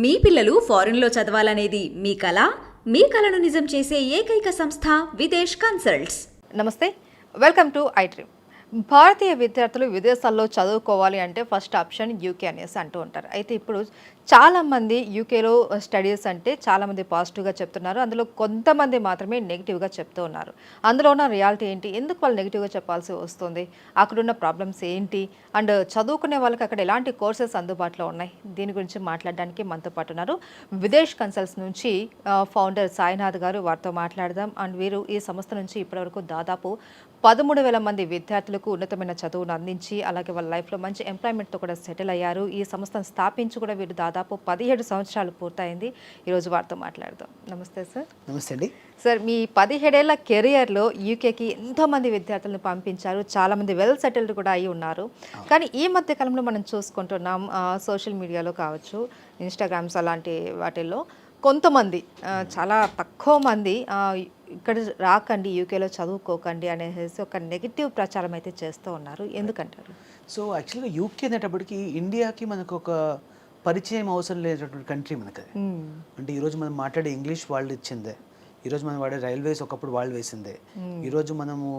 మీ పిల్లలు ఫారెన్లో చదవాలనేది మీ కల? మీ కలను నిజం చేసే ఏకైక సంస్థ విదేశ్ కన్సల్ట్స్. నమస్తే, వెల్కమ్ టు ఐడ్రీమ్. భారతీయ విద్యార్థులు విదేశాల్లో చదువుకోవాలి అంటే ఫస్ట్ ఆప్షన్ యూకే అనేసి అంటూ ఉంటారు. అయితే ఇప్పుడు చాలామంది యూకేలో స్టడీస్ అంటే చాలామంది పాజిటివ్గా చెప్తున్నారు. అందులో కొంతమంది మాత్రమే నెగిటివ్గా చెప్తూ ఉన్నారు. అందులో ఉన్న రియాలిటీ ఏంటి, ఎందుకు వాళ్ళు నెగిటివ్గా చెప్పాల్సి వస్తుంది, అక్కడున్న ప్రాబ్లమ్స్ ఏంటి, అండ్ చదువుకునే వాళ్ళకి అక్కడ ఎలాంటి కోర్సెస్ అందుబాటులో ఉన్నాయి, దీని గురించి మాట్లాడడానికి మనతో పాటు ఉన్నారు విదేశ్ కన్సల్ట్స్ నుంచి ఫౌండర్ సాయినాథ్ గారు. వారితో మాట్లాడదాం. అండ్ వీరు ఈ సంస్థ నుంచి ఇప్పటివరకు దాదాపు 13,000 మంది విద్యార్థులకు ఉన్నతమైన చదువును అందించి అలాగే వాళ్ళ లైఫ్లో మంచి ఎంప్లాయ్మెంట్తో కూడా సెటిల్ అయ్యారు. ఈ సంస్థను స్థాపించి కూడా వీరు దాదాపు 17 సంవత్సరాలు పూర్తయింది. ఈరోజు వారితో మాట్లాడదాం. నమస్తే సార్. నమస్తే అండి. సార్, మీ 17 ఏళ్ల కెరియర్లో యూకేకి ఎంతోమంది విద్యార్థులను పంపించారు, చాలామంది వెల్ సెటిల్డ్ కూడా అయి ఉన్నారు. కానీ ఈ మధ్య కాలంలో మనం చూసుకుంటున్నాం సోషల్ మీడియాలో కావచ్చు, ఇన్స్టాగ్రామ్స్ అలాంటి వాటిల్లో కొంతమంది చాలా తక్కువ మంది ఇక్కడ రాకండి, యూకేలో చదువుకోకండి అనేసి ఒక నెగిటివ్ ప్రచారం అయితే చేస్తూ ఉన్నారు. ఎందుకంటారు? సో యాక్చువల్గా యూకే అనేటప్పటికి ఇండియాకి మనకు ఒక పరిచయం అవసరం లేనటువంటి కంట్రీ మనకు అది. అంటే ఈరోజు మనం మాట్లాడే ఇంగ్లీష్ వాళ్ళు ఇచ్చిందే, ఈరోజు మనం వాడే రైల్వేస్ ఒకప్పుడు వాళ్ళు వేసిందే, ఈరోజు మనము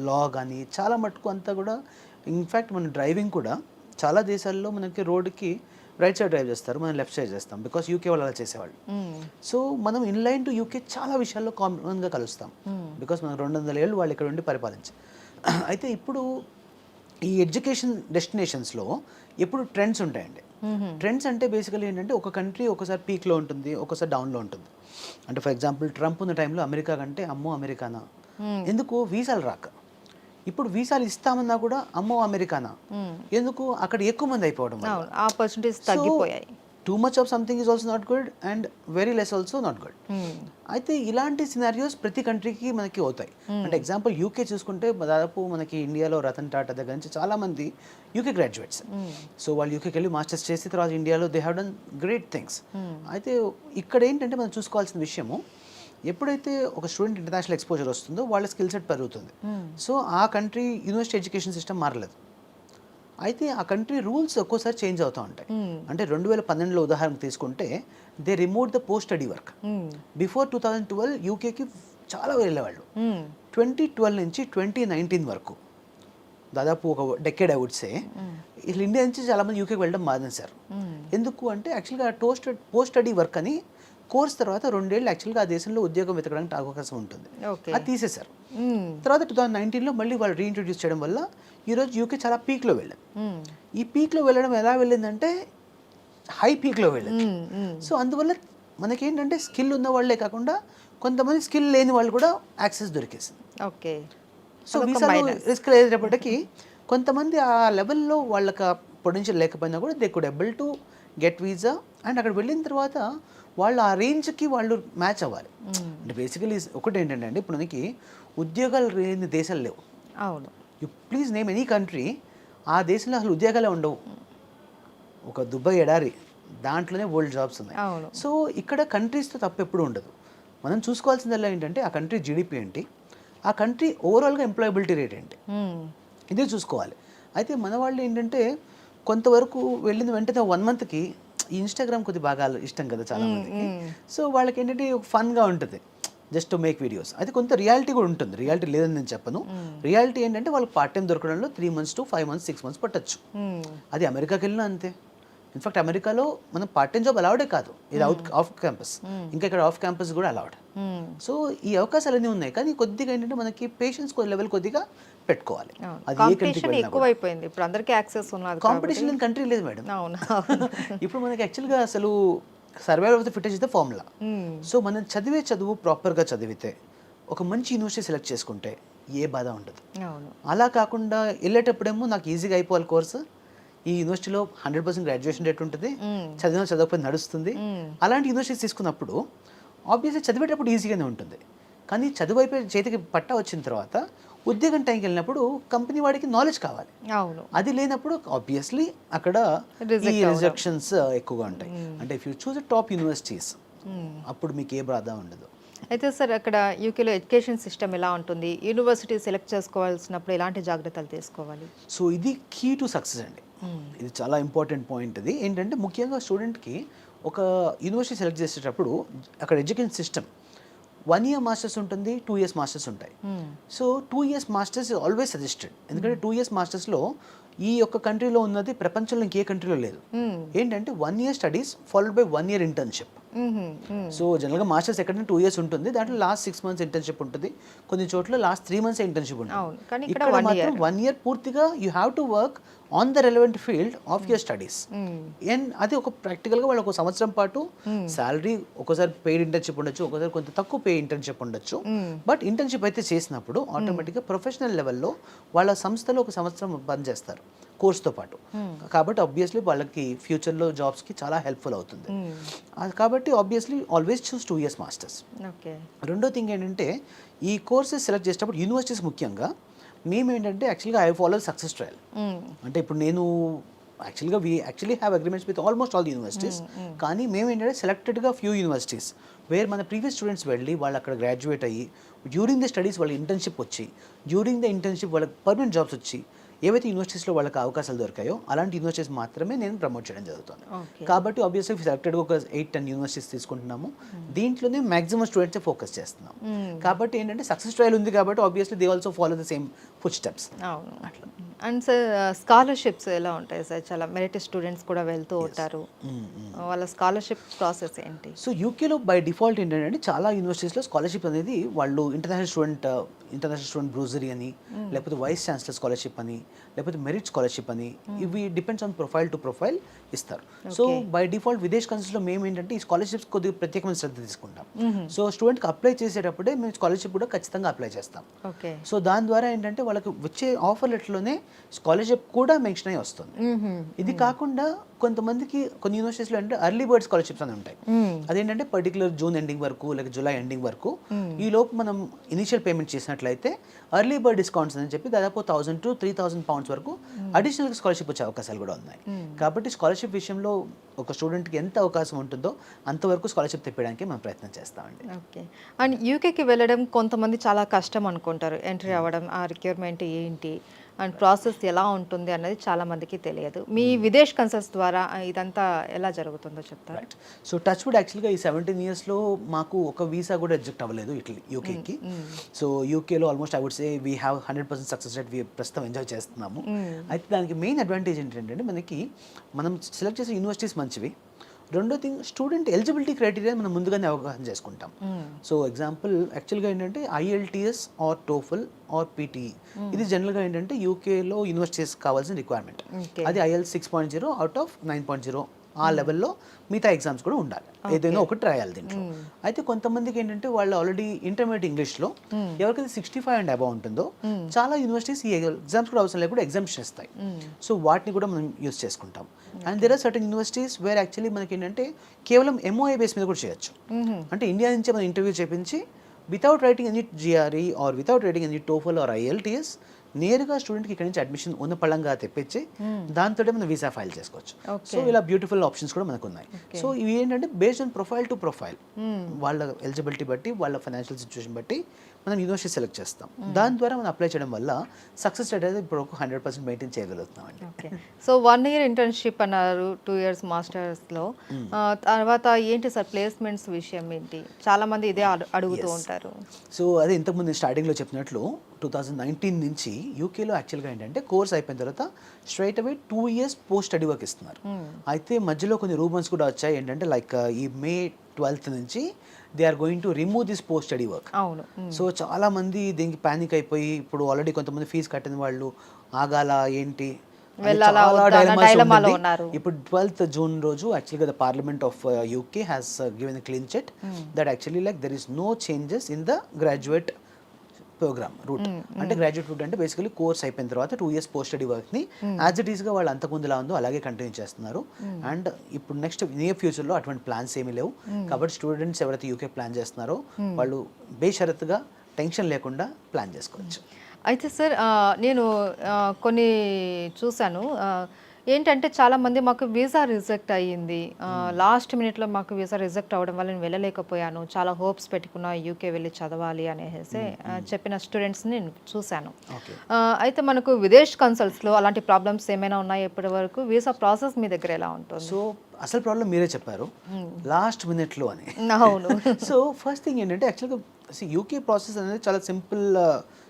లా కానీ చాలా మటుకు అంతా కూడా, ఇన్ఫ్యాక్ట్ మన డ్రైవింగ్ కూడా చాలా దేశాల్లో మనకి రోడ్డుకి రైట్ సైడ్ డ్రైవ్ చేస్తారు, మనం లెఫ్ట్ సైడ్ చేస్తాం, బికాస్ యూకే వాళ్ళు అలా చేసేవాళ్ళు. సో మనం ఇన్లైన్ టు యూకే చాలా విషయాల్లో కామన్గా కలుస్తాం, బికాస్ మనం 200 ఏళ్ళు వాళ్ళు ఇక్కడ ఉండి పరిపాలించి. అయితే ఇప్పుడు ఈ ఎడ్యుకేషన్ డెస్టినేషన్స్లో ఎప్పుడు ట్రెండ్స్ ఉంటాయండి. ట్రెండ్స్ అంటే బేసికలీ ఏంటంటే ఒక కంట్రీ ఒకసారి పీక్లో ఉంటుంది, ఒకసారి డౌన్లో ఉంటుంది. అంటే ఫర్ ఎగ్జాంపుల్ ట్రంప్ ఉన్న టైంలో అమెరికా కంటే అమ్మో అమెరికానా, ఎందుకు వీసాలు రాక. ఇప్పుడు వీసాలు ఇస్తామన్నా కూడా అమ్మో అమెరికానా, ఎందుకు అక్కడ ఎక్కువ మంది అయిపోవడం, ఆపర్చునిటీస్ తగ్గిపోయాయి. Too much of something is also not good and very less also not good. అయితే ఇలాంటి సినారియోస్ ప్రతి కంట్రీకి మనకి అవుతాయి. అంటే ఎగ్జాంపుల్ యూకే చూసుకుంటే దాదాపు మనకి ఇండియాలో రతన్ టాటా దగ్గర నుంచి చాలా మంది యూకే గ్రాడ్యుయేట్స్. సో వాళ్ళు యూకేకి వెళ్ళి మాస్టర్స్ చేసి తర్వాత ఇండియాలో they have done great things. అయితే ఇక్కడ ఏంటంటే మనం చూసుకోవాల్సిన విషయము, ఎప్పుడైతే ఒక స్టూడెంట్ ఇంటర్నేషనల్ ఎక్స్పోజర్ వస్తుందో వాళ్ళ స్కిల్ సెట్ పెరుగుతుంది. సో ఆ కంట్రీ యూనివర్సిటీ ఎడ్యుకేషన్ సిస్టమ్ మారలేదు. అయితే ఆ కంట్రీ రూల్స్ ఒక్కోసారి చేంజ్ అవుతూ ఉంటాయి. అంటే 2012లో ఉదాహరణకు తీసుకుంటే they remove the post study work. Before 2012 యూకేకి చాలా వెళ్ళేవాళ్ళు. 2012 నుంచి 2019 వరకు దాదాపు ఒక డెకేడ్ ఐ వుడ్ సే వీళ్ళు ఇండియా నుంచి చాలామంది యూకేకి వెళ్ళడం మానేశారు. ఎందుకు అంటే యాక్చువల్గా పోస్ట్ స్టడీ వర్క్ అని కోర్స్ తర్వాత 2 ఏళ్ళు యాక్చువల్గా ఆ దేశంలో ఉద్యోగం వెతకడానికి అవకాశం ఉంటుంది, అది తీసేశారు. తర్వాత 2019లో మళ్ళీ వాళ్ళు రీఇంట్రడ్యూస్ చేయడం వల్ల ఈరోజు యూకే చాలా పీక్లో వెళ్ళింది. ఈ పీక్లో వెళ్ళడం ఎలా వెళ్ళిందంటే హై పీక్లో వెళ్ళింది. సో అందువల్ల మనకేంటంటే స్కిల్ ఉన్న వాళ్ళే కాకుండా కొంతమంది స్కిల్ లేని వాళ్ళు కూడా యాక్సెస్ దొరికేసింది. ఓకే. సో వీసాలో రిస్క్ లేనప్పటికీ కొంతమంది ఆ లెవెల్లో వాళ్ళకి పొటెన్షియల్ లేకపోయినా కూడా they could able to get visa. And అక్కడ వెళ్ళిన తర్వాత వాళ్ళు ఆ రేంజ్కి వాళ్ళు మ్యాచ్ అవ్వాలి. అంటే బేసికలీ ఒకటి ఏంటంటే అండి, ఇప్పుడు మనకి ఉద్యోగాలు లేని దేశాలు లేవు. అవును. You please name any country, ఆ దేశంలో అసలు ఉద్యోగాలే ఉండవు. ఒక దుబాయ్ ఎడారి, దాంట్లోనే వరల్డ్ జాబ్స్ ఉన్నాయి. సో ఇక్కడ కంట్రీస్తో తప్పు ఎప్పుడు ఉండదు. మనం చూసుకోవాల్సిందల్లా ఏంటంటే ఆ కంట్రీ జీడిపి ఏంటి, ఆ కంట్రీ ఓవరాల్గా ఎంప్లాయబిలిటీ రేట్ ఏంటి, ఇదే చూసుకోవాలి. అయితే మన వాళ్ళు ఏంటంటే కొంతవరకు వెళ్ళిన వెంటనే 1 మంత్కి ఈ ఇన్స్టాగ్రామ్ కొద్ది బాగా ఇష్టం కదా చాలా మందికి. సో వాళ్ళకి ఏంటంటే ఫన్గా ఉంటుంది, జస్ట్ టు మేక్ వీడియోస్. అది కొంత రియాలిటీ కూడా ఉంటుంది, రియాలిటీ లేదని నేను చెప్పను. రియాలిటీ ఏంటంటే వాళ్ళకి part time దొరకడంలో 3 months to 5 months 6 months పట్టచ్చు. అది అమెరికాకి వెళ్ళినా అంతే. ఇన్ఫాక్ట్ అమెరికాలో మనం పార్ట్ టైం జాబ్ అలౌడే కాదు, ఇది ఆఫ్ క్యాంపస్, ఇంకా ఇక్కడ ఆఫ్ క్యాంపస్ కూడా అలౌడ్. సో ఈ అవకాశాలన్నీ ఉన్నాయి, కానీ కొద్దిగా ఏంటంటే మనకి పేషెన్స్ లెవెల్ కొద్దిగా పెట్టుకోవాలి. అది ఏ కంట్రీ ఎక్కువైపోయింది, ఇప్పుడు అందరికీ యాక్సెస్ ఉన్నది, కాంపిటీషన్ లేని కంట్రీ లేదు మేడం. ఇప్పుడు మనకి యాక్చువల్గా అసలు survival of the fittest is the formula. So మనం చదివే చదువు ప్రాపర్గా చదివితే ఒక మంచి యూనివర్సిటీ సెలెక్ట్ చేసుకుంటే ఏ బాధ ఉండదు. అలా కాకుండా వెళ్ళేటప్పుడేమో నాకు ఈజీగా అయిపోవాలి కోర్సు, ఈ యూనివర్సిటీలో 100% గ్రాడ్యుయేషన్ రేట్ ఉంటుంది, చదవకపోతే నడుస్తుంది, అలాంటి యూనివర్సిటీస్ తీసుకున్నప్పుడు ఆబ్వియస్లీ చదివేటప్పుడు ఈజీగానే ఉంటుంది. కానీ చదువు అయిపోయి చేతికి పట్టా వచ్చిన తర్వాత ఉద్యోగం టైంకి వెళ్ళినప్పుడు కంపెనీ వాడికి నాలెడ్జ్ కావాలి. అది లేనప్పుడు ఆబ్వియస్లీ అక్కడ ఈ రిజెక్షన్స్ ఎక్కువగా ఉంటాయి. అంటే if you choose top universities అప్పుడు మీకు ఏ బాధ ఉండదు. అయితే సార్, అక్కడ యూకేలో ఎడ్యుకేషన్ సిస్టమ్ ఎలా ఉంటుంది, యూనివర్సిటీ సెలెక్ట్ చేసుకోవాల్సినప్పుడు ఎలాంటి జాగ్రత్తలు తీసుకోవాలి? సో ఇది కీ టు సక్సెస్ అండి. ఇది చాలా ఇంపార్టెంట్ పాయింట్. ఇది ఏంటంటే ముఖ్యంగా స్టూడెంట్కి ఒక యూనివర్సిటీ సెలెక్ట్ చేసేటప్పుడు అక్కడ ఎడ్యుకేషన్ సిస్టమ్ 1 year మాస్టర్స్ ఉంటుంది, 2 years మాస్టర్స్ ఉంటాయి. So 2 years masters always suggested. ఎందుకంటే 2 years మాస్టర్స్లో ఈ యొక్క కంట్రీలో ఉన్నది ప్రపంచంలో ఇంకే కంట్రీలో లేదు. ఏంటంటే 1 year studies followed by 1 year internship. So జనరల్గా మాస్టర్స్ ఎక్కడైనా 2 years ఉంటుంది, దాంట్లో లాస్ట్ 6 months ఇంటర్న్షిప్ ఉంటుంది, కొన్ని చోట్ల లాస్ట్ 3 months ఇంటర్న్షిప్ ఉంటుంది. ఇక్కడ మాత్రం 1 year పూర్తిగా you have to work on the relevant field of your studies. And అది ఒక ప్రాక్టికల్గా వాళ్ళు ఒక సంవత్సరం పాటు శాలరీ ఒక్కోసారి పెయిడ్ ఇంటర్న్షిప్ ఉండొచ్చు, ఒక్కోసారి కొంత తక్కువ పే ఇంటర్న్షిప్ ఉండొచ్చు. బట్ ఇంటర్న్షిప్ అయితే చేసినప్పుడు ఆటోమేటిక్గా ప్రొఫెషనల్ లెవెల్లో వాళ్ళ సంస్థలో ఒక సంవత్సరం పనిచేస్తారు కోర్స్తో పాటు. కాబట్టి ఆబ్వియస్లీ వాళ్ళకి ఫ్యూచర్లో జాబ్స్కి చాలా హెల్ప్ఫుల్ అవుతుంది. కాబట్టి ఆబ్వియస్లీ ఆల్వేస్ చూస్ 2 years మాస్టర్స్. రెండో థింగ్ ఏంటంటే ఈ కోర్సెస్ సెలెక్ట్ చేసేటప్పుడు యూనివర్సిటీస్ ముఖ్యంగా మేము ఏంటంటే యాక్చువల్గా ఐ ఫాలో సక్సెస్ ట్రయల్. అంటే ఇప్పుడు నేను actually have agreements with almost all the universities. కానీ మేము ఏంటంటే సెలెక్టెడ్గా ఫ్యూ యూనివర్సిటీస్ వేర్ మన ప్రీవియస్ స్టూడెంట్స్ వెళ్ళి వాళ్ళు అక్కడ గ్రాడ్యుయేట్ అయ్యి డ్యూరింగ్ ద స్టడీస్ వాళ్ళ ఇంటర్న్షిప్ వచ్చి, డ్యూరింగ్ ద ఇంటర్న్షిప్ వాళ్ళకి పర్మనెంట్ జాబ్స్ వచ్చి, ఏవైతే యూనివర్సిటీస్లో వాళ్ళకి అవకాశాలు దొరికాయో అలాంటి యూనివర్సిటీస్ మాత్రమే నేను ప్రమోట్ చేయడం జరుగుతుంది. కాబట్టి ఆబ్వియస్లీ సెలెక్టెడ్గా ఒక 8-10 యూనివర్సిటీస్ తీసుకుంటున్నాము. దీంట్లోనే మ్యాక్సిమం స్టూడెంట్స్ ఫోకస్ చేస్తున్నాం. కాబట్టి ఏంటంటే సక్సెస్ ట్రయల్ ఉంది కాబట్టి obviously they also follow the same foot steps. అట్లా. అండ్ సార్ స్కాలర్షిప్స్ ఎలా ఉంటాయి సార్? చాలా మెరిట్ స్టూడెంట్స్ కూడా వెళ్తూ ఉంటారు, వాళ్ళ స్కాలర్షిప్ ప్రాసెస్ ఏంటి? సో యూకేలో బై డిఫాల్ట్ ఏంటంటే చాలా యూనివర్సిటీస్లో స్కాలర్షిప్ అనేది వాళ్ళు ఇంటర్నేషనల్ స్టూడెంట్ బ్రూజరీ అని, లేకపోతే వైస్ ఛాన్సలర్ స్కాలర్షిప్ అని, లేకపోతే మెరిట్ స్కాలర్షిప్ అని, ఇవి depends on profile to profile ఇస్తారు. సో బై డిఫాల్ట్ విదేశ్ కన్సల్స్లో మేము ఏంటంటే ఈ స్కాలర్షిప్స్ కొద్దిగా ప్రత్యేకమైన శ్రద్ధ తీసుకుంటాం. సో స్టూడెంట్కి అప్లై చేసేటప్పుడే మేము స్కాలర్షిప్ కూడా ఖచ్చితంగా అప్లై చేస్తాం. సో దాని ద్వారా ఏంటంటే వాళ్ళకి వచ్చే ఆఫర్ లెటర్లోనే స్కాలర్షిప్ కూడా మెన్షన్ అయ్యి వస్తుంది. ఇది కాకుండా కొంతమందికి కొన్ని యూనివర్సిటీస్లో అంటే ఎర్లీ బర్డ్ స్కాలర్షిప్స్ అని ఉంటాయి. అదేంటంటే పర్టికులర్ జూన్ ఎండింగ్ వరకు లేక జూలై ఎండింగ్ వరకు ఈ లోపు మనం ఇనిషియల్ పేమెంట్ చేసినట్లయితే ఎర్లీ బర్డ్ డిస్కౌంట్స్ అని చెప్పి దాదాపు 1,000 to 3,000 pounds వరకు అడిషనల్ స్కాలర్షిప్ వచ్చే అవకాశాలు కూడా ఉన్నాయి. కాబట్టి స్కాలర్షిప్ విషయంలో ఒక స్టూడెంట్కి ఎంత అవకాశం ఉంటుందో అంతవరకు స్కాలర్షిప్ తెప్పడానికి మనం ప్రయత్నం చేస్తామండి. ఓకే. అండ్ యూకేకి వెళ్ళడం కొంతమంది చాలా కష్టం అనుకుంటారు, ఎంట్రీ అవ్వడం, ఆ రిక్వైర్మెంట్ ఏంటి అండ్ ప్రాసెస్ ఎలా ఉంటుంది అన్నది చాలా మందికి తెలియదు. మీ విదేశ్ కన్సల్ట్స్ ద్వారా ఇదంతా ఎలా జరుగుతుందో చెప్తారు? సో టచ్ వుడ్ యాక్చువల్గా ఈ 17 yearsలో మాకు ఒక వీసా కూడా రిజెక్ట్ అవ్వలేదు యూకేకి. సో యూకేలో almost I would say we have 100% success rate ప్రస్తుతం ఎంజాయ్ చేస్తున్నాము. అయితే దానికి మెయిన్ అడ్వాంటేజ్ ఏంటంటే మనం సెలెక్ట్ చేసే యూనివర్సిటీస్ మంచివి. రెండో థింగ్ స్టూడెంట్ ఎలిజిబిలిటీ క్రైటీరియా మనం ముందుగానే అవగాహన చేసుకుంటాం. సో ఎగ్జాంపుల్ యాక్చువల్గా ఏంటంటే IELTS or TOEFL or PTE ఇది జనరల్గా ఏంటంటే యూకేలో యూనివర్సిటీస్ కావాల్సిన రిక్వైర్మెంట్. అది IELTS 6.0 అవుట్ ఆఫ్ 9.0 ఆ లెవెల్లో మిగతా ఎగ్జామ్స్ కూడా ఉండాలి, ఏదైనా ఒకటి రాయాలి దీంట్లో. అయితే కొంతమందికి ఏంటంటే వాళ్ళు ఆల్రెడీ ఇంటర్మీడియట్ ఇంగ్లీష్లో ఎవరికైతే 65 and above ఉంటుందో చాలా యూనివర్సిటీస్ ఈ ఎగ్జామ్స్ కూడా అవసరం లేకుండా ఎగ్జామ్స్ చేస్తాయి. సో వాటిని కూడా మనం యూస్ చేసుకుంటాం. And there are certain universities where actually మనకి ఏంటంటే కేవలం MOA బేస్ మీద కూడా చేయొచ్చు. అంటే ఇండియా నుంచి మనం ఇంటర్వ్యూ చేపించి without writing any GRE or without writing any TOEFL or IELTS నేరుగా స్టూడెంట్కి ఇక్కడ నుంచి అడ్మిషన్ ఉన్న పళ్ళంగా తెప్పించి దాంతో మనం వీసా ఫైల్ చేసుకోవచ్చు. సో ఇలా బ్యూటిఫుల్ ఆప్షన్స్ కూడా మనకు ఉన్నాయి. సో ఇవి ఏంటంటే based on profile to profile వాళ్ళ ఎలిజిబిలిటీ బట్టి వాళ్ళ ఫైనాన్షియల్ సిచ్యువేషన్ బట్టి మనం యూనివర్సిటీ సెలెక్ట్ చేస్తాం. దాని ద్వారా మనం అప్లై చేయడం వల్ల సక్సెస్ రేట్ అయితే ఇప్పుడు 100% మెయింటైన్ చేయగలుగుతున్నాం అండి. సో 1 year ఇంటర్న్షిప్ అన్నారు, 2 years మాస్టర్స్లో. తర్వాత ఏంటి సార్ ప్లేస్మెంట్స్ విషయం ఏంటి? చాలా మంది ఇదే అడుగుతూ ఉంటారు. సో అదే ఇంతకుముందు స్టార్టింగ్లో చెప్పినట్లు 2019 నుంచి యూకేలో యాక్చువల్గా ఏంటంటే కోర్స్ అయిపోయిన తర్వాత స్ట్రైట్ అవే 2 years పోస్ట్ స్టడీ వర్క్ ఇస్తున్నారు. అయితే మధ్యలో కొన్ని రూమర్స్ కూడా వచ్చాయి ఏంటంటే లైక్ ఈ May 12th నుంచి they are going to remove this post study work. అవును. సో చాలా మంది దీనికి పానిక్ అయిపోయి ఇప్పుడు ఆల్రెడీ కొంతమంది ఫీజు కట్టిన వాళ్ళు ఆగాల ఏంటి ఇప్పుడు 12th June రోజు యాక్చువల్గా the parliament of UK has given clean chit that actually like there is no changes in the graduate programme route. అంటే గ్రాడ్యుయేట్ రూట్ అంటే బేసికలీ కోర్స్ అయిపోయిన తర్వాత 2 years పోస్ట్ స్టడీ వర్క్ని యాజ్ ఇట్ ఈస్గా వాళ్ళు అంతకుముందులా ఉందో అలాగే కంటిన్యూ చేస్తున్నారు. అండ్ ఇప్పుడు నెక్స్ట్ నియర్ ఫ్యూచర్లో అటువంటి ప్లాన్స్ ఏమీ లేవు. కాబట్టి స్టూడెంట్స్ ఎవరైతే యూకే ప్లాన్ చేస్తున్నారో వాళ్ళు బేషరతుగా టెన్షన్ లేకుండా ప్లాన్ చేసుకోవచ్చు. అయితే సార్ నేను కొన్ని చూశాను, ఏంటంటే చాలా మంది మాకు వీసా రిజెక్ట్ అయ్యింది, లాస్ట్ మినిట్లో మాకు వీసా రిజెక్ట్ అవ్వడం వల్ల నేను వెళ్ళలేకపోయాను, చాలా హోప్స్ పెట్టుకున్నా యూకే వెళ్ళి చదవాలి అనేసి చెప్పిన స్టూడెంట్స్ని నేను చూశాను. ఓకే. అయితే మనకు విదేశ్ కన్సల్ట్స్లో అలాంటి ప్రాబ్లమ్స్ ఏమైనా ఉన్నాయి ఇప్పటి వరకు? వీసా ప్రాసెస్ మీ దగ్గర ఎలా ఉంటుంది? సో అసలు ప్రాబ్లం మీరే చెప్పారు, లాస్ట్ మినిట్లో అని. అవును. సో ఫస్ట్ థింగ్ ఏంటంటే యాక్చువల్గా యూకే ప్రాసెస్ అనేది చాలా సింపుల్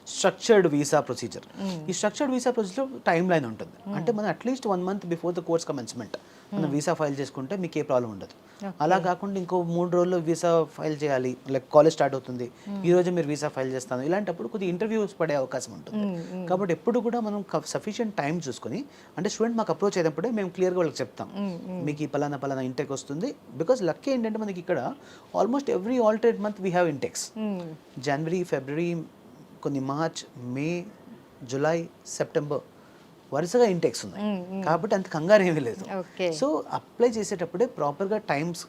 స్ట్రక్చర్డ్ వీసా ప్రొసీజర్. ఈ structured visa procedure time line ఉంటుంది. అంటే మనం at least 1 month before the course commencement మనం వీసా ఫైల్ చేసుకుంటే మీకు ఏ ప్రాబ్లం ఉండదు. అలా కాకుండా ఇంకో 3 రోజుల్లో వీసా ఫైల్ చేయాలి, లైక్ కాలేజ్ స్టార్ట్ అవుతుంది, ఈ రోజు మీరు వీసా ఫైల్ చేస్తాను, ఇలాంటప్పుడు కొద్దిగా ఇంటర్వ్యూస్ పడే అవకాశం ఉంటుంది. కాబట్టి ఎప్పుడు కూడా మనం సఫిషియెంట్ టైం చూసుకొని, అంటే స్టూడెంట్ మాకు అప్రోచ్ అయినప్పుడే మేము క్లియర్గా వాళ్ళకి చెప్తాం మీకు ఈ పలానా ఇంటెక్ వస్తుంది. బికాస్ లక్కీ ఏంటంటే మనకి ఇక్కడ almost every alternate month we have intakes. జనవరి, ఫిబ్రవరి, కొన్ని మార్చ్, మే, జూలై, సెప్టెంబర్ వరుసగా ఇంటెక్స్ ఉన్నాయి. కాబట్టి అంత కంగారు ఏమీ లేదు. సో అప్లై చేసేటప్పుడే ప్రాపర్గా టైమ్స్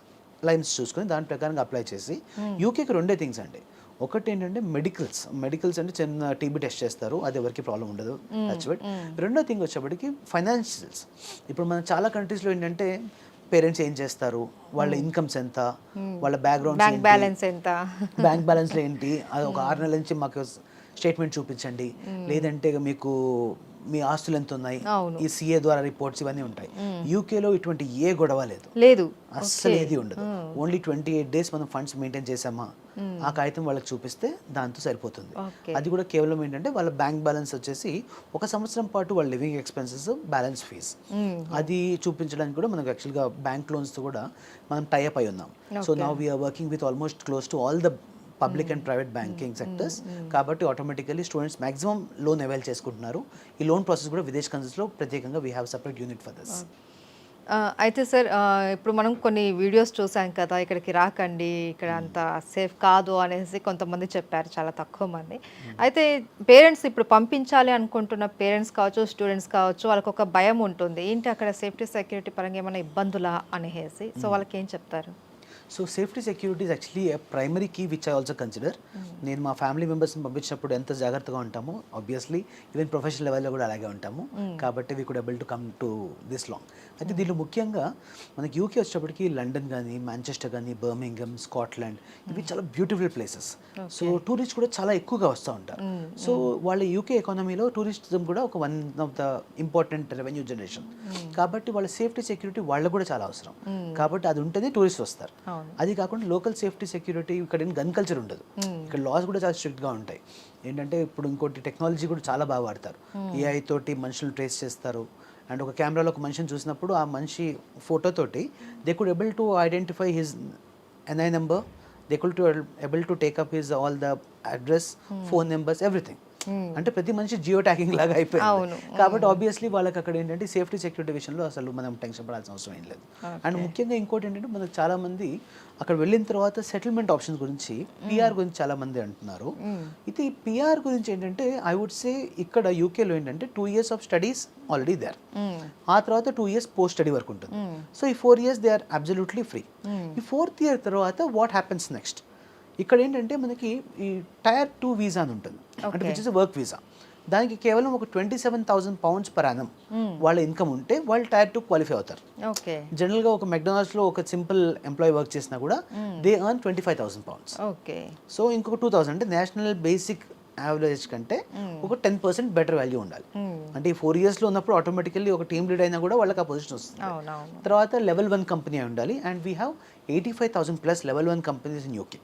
లైన్స్ చూసుకొని దాని ప్రకారంగా అప్లై చేసి, యూకేకి 2 థింగ్స్ అండి. ఒకటి ఏంటంటే మెడికల్స్ అంటే చిన్న టీబీ టెస్ట్ చేస్తారు, అది ఎవరికి ప్రాబ్లం ఉండదు, టచ్వుడ్. రెండో థింగ్ వచ్చేప్పటికి ఫైనాన్షియల్స్. ఇప్పుడు మన చాలా కంట్రీస్లో ఏంటంటే పేరెంట్స్ ఏం చేస్తారు, వాళ్ళ ఇన్కమ్స్ ఎంత, వాళ్ళ బ్యాక్గ్రౌండ్, బ్యాంక్ బ్యాలెన్స్ ఎంత, బ్యాంక్ బ్యాలెన్స్లో ఏంటి, అది ఒక 6 నెలల నుంచి మాకు స్టేట్మెంట్ చూపించండి, లేదంటే మీకు మీ ఆస్తులు ఎంత ఉన్నాయి, ఈ సిఏ ద్వారా రిపోర్ట్స్ ఇవన్నీ ఉంటాయి. యూకేలో ఇటువంటి ఏ గొడవ లేదు, అస్సలు ఏది ఉండదు. ఓన్లీ 28 days మనం ఫండ్స్ మెయింటైన్ చేసామా, ఆ కాగితం వాళ్ళకి చూపిస్తే దాంతో సరిపోతుంది. అది కూడా కేవలం ఏంటంటే వాళ్ళ బ్యాంక్ బ్యాలెన్స్ వచ్చేసి 1 సంవత్సరం పాటు వాళ్ళ లివింగ్ ఎక్స్పెన్సెస్, బ్యాలెన్స్ ఫీజ్ అది చూపించడానికి కూడా మనకు యాక్చువల్గా బ్యాంక్ లోన్స్తో కూడా మనం టైఅప్ అయి ఉన్నాం. So now we're working with almost close to all the public and private banking sectors. కాబట్టి automatically students maximum loan avail చేసుకుంటున్నారు. ఈ లోన్ ప్రాసెస్ కూడా విదేశ్ కన్సల్ట్స్లో ప్రత్యేకంగా we have separate unit for this. అయితే సార్, ఇప్పుడు మనం కొన్ని వీడియోస్ చూసాం కదా, ఇక్కడికి రాకండి, ఇక్కడ అంత సేఫ్ కాదు అనేసి కొంతమంది చెప్పారు, చాలా తక్కువ మంది. అయితే పేరెంట్స్ ఇప్పుడు పంపించాలి అనుకుంటున్న పేరెంట్స్ కావచ్చు, స్టూడెంట్స్ కావచ్చు, వాళ్ళకి ఒక భయం ఉంటుంది, ఏంటి అక్కడ సేఫ్టీ సెక్యూరిటీ పరంగా ఏమైనా ఇబ్బందులా అనేసి. సో వాళ్ళకి ఏం చెప్తారు? So safety security is actually a primary key which I also consider. నేను మా ఫ్యామిలీ మెంబర్స్ని పంపించినప్పుడు ఎంత జాగ్రత్తగా ఉంటామో, ఆబ్వియస్లీ ఈవెన్ ప్రొఫెషనల్ లెవెల్లో కూడా అలాగే ఉంటాము. కాబట్టి we could able to come to this long. అయితే దీనిలో ముఖ్యంగా మనకి యూకే వచ్చేటప్పటికి లండన్ కానీ, మాంచెస్టర్ కానీ, బర్మింగమ్, స్కాట్లాండ్, ఇవి చాలా బ్యూటిఫుల్ ప్లేసెస్. సో టూరిస్ట్ కూడా చాలా ఎక్కువగా వస్తూ ఉంటారు. సో వాళ్ళ యూకే ఎకానమీలో టూరిస్టిజం కూడా ఒక one of the important revenue generation. కాబట్టి వాళ్ళ సేఫ్టీ సెక్యూరిటీ వాళ్ళకు కూడా చాలా అవసరం. కాబట్టి అది ఉంటేనే టూరిస్ట్ వస్తారు. అది కాకుండా లోకల్ సేఫ్టీ సెక్యూరిటీ, ఇక్కడ గన్ కల్చర్ ఉండదు. ఇక్కడ లాస్ కూడా చాలా స్ట్రిక్ట్గా ఉంటాయి. ఏంటంటే ఇప్పుడు ఇంకోటి టెక్నాలజీ కూడా చాలా బాగా వాడతారు. ఏఐ తోటి మనుషులు ట్రేస్ చేస్తారు. అండ్ ఒక కెమెరాలో ఒక మనిషిని చూసినప్పుడు ఆ మనిషి ఫోటోతోటి they could able to identify his NI number, they could able to take up his all the address, phone numbers, everything. అంటే ప్రతి మనిషి జియో ట్యాగింగ్ లాగా అయిపోయింది. కాబట్టి ఆబ్వియస్లీ వాళ్ళకి అక్కడ ఏంటంటే సేఫ్టీ సెక్యూరిటీ విషయంలో అసలు మనం టెన్షన్ పడాల్సిన అవసరం ఏం లేదు. అండ్ ముఖ్యంగా ఇంకోటి ఏంటంటే మనకు చాలా మంది అక్కడ వెళ్ళిన తర్వాత సెటిల్మెంట్ ఆప్షన్స్ గురించి, పిఆర్ గురించి చాలా మంది అంటున్నారు. ఇది పిఆర్ గురించి ఏంటంటే ఐ వుడ్ సే ఇక్కడ యూకేలో ఏంటంటే 2 years of studies already there, ఆ తర్వాత 2 years పోస్ట్ స్టడీ వర్క్ ఉంటుంది. సో ఈ 4 years they are absolutely free. ఈ 4th year తర్వాత వాట్ హ్యాపెన్స్ నెక్స్ట్, ఇక్కడ ఏంటంటే మనకి ఈ Tier 2 వీసా అని ఉంటుంది, అంటే విచ్ ఇస్ వర్క్ వీసా. దానికి కేవలం ఒక 27,000 pounds per annum వాళ్ళ ఇన్కమ్ ఉంటే వాళ్ళు Tier 2 క్వాలిఫై అవుతారు. జనరల్గా ఒక మెక్డొనాల్డ్స్లో ఒక సింపుల్ ఎంప్లాయీ వర్క్ చేసినా కూడా దే ఎర్న్ 25,000 pounds. సో ఇంకొక 2,000 అంటే నేషనల్ బేసిక్ యావరేజ్ కంటే ఒక 10% బెటర్ వాల్యూ ఉండాలి. అంటే ఈ 4 yearsలో ఉన్నప్పుడు ఆటోమేటికల్లీ ఒక టీమ్ లీడ్ అయినా కూడా వాళ్ళకి ఆ పొజిషన్ వస్తుంది. తర్వాత level 1 కంపెనీ ఉండాలి. And we have 85,000 plus level 1 companies in UK.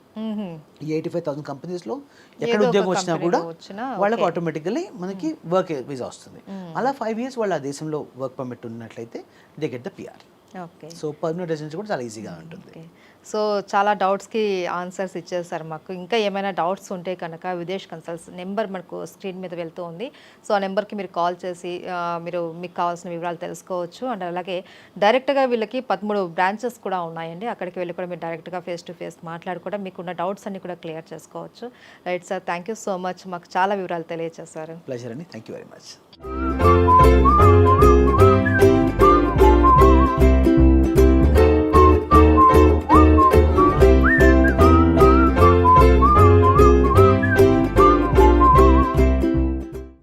ఈ 85,000 కంపెనీస్లో ఎక్కడ ఉద్యోగం వచ్చినా కూడా వాళ్ళకి ఆటోమేటికల్లీ మనకి వర్క్ వీసా వస్తుంది. అలా 5 years వాళ్ళు ఆ దేశంలో వర్క్ పర్మిట్ ఉన్నట్లయితే they get the PR. So permanent residency కూడా చాలా ఈజీగా ఉంటుంది. సో చాలా డౌట్స్కి ఆన్సర్స్ ఇచ్చేసారు మాకు. ఇంకా ఏమైనా డౌట్స్ ఉంటే కనుక విదేశ్ కన్సల్ట్స్ నెంబర్ మనకు స్క్రీన్ మీద వెళ్తూ ఉంది. సో ఆ నెంబర్కి మీరు కాల్ చేసి మీకు కావాల్సిన వివరాలు తెలుసుకోవచ్చు. అండ్ అలాగే డైరెక్ట్గా వీళ్ళకి 13 బ్రాంచెస్ కూడా ఉన్నాయండి. అక్కడికి వెళ్ళి కూడా మీరు డైరెక్ట్గా ఫేస్ టు ఫేస్ మాట్లాడుకోవడం, మీకున్న డౌట్స్ అన్ని కూడా క్లియర్ చేసుకోవచ్చు. Right sir, thank you so much, మాకు చాలా వివరాలు తెలియజేశారు. ప్లెజర్ అండి, థ్యాంక్ యూ వెరీ మచ్.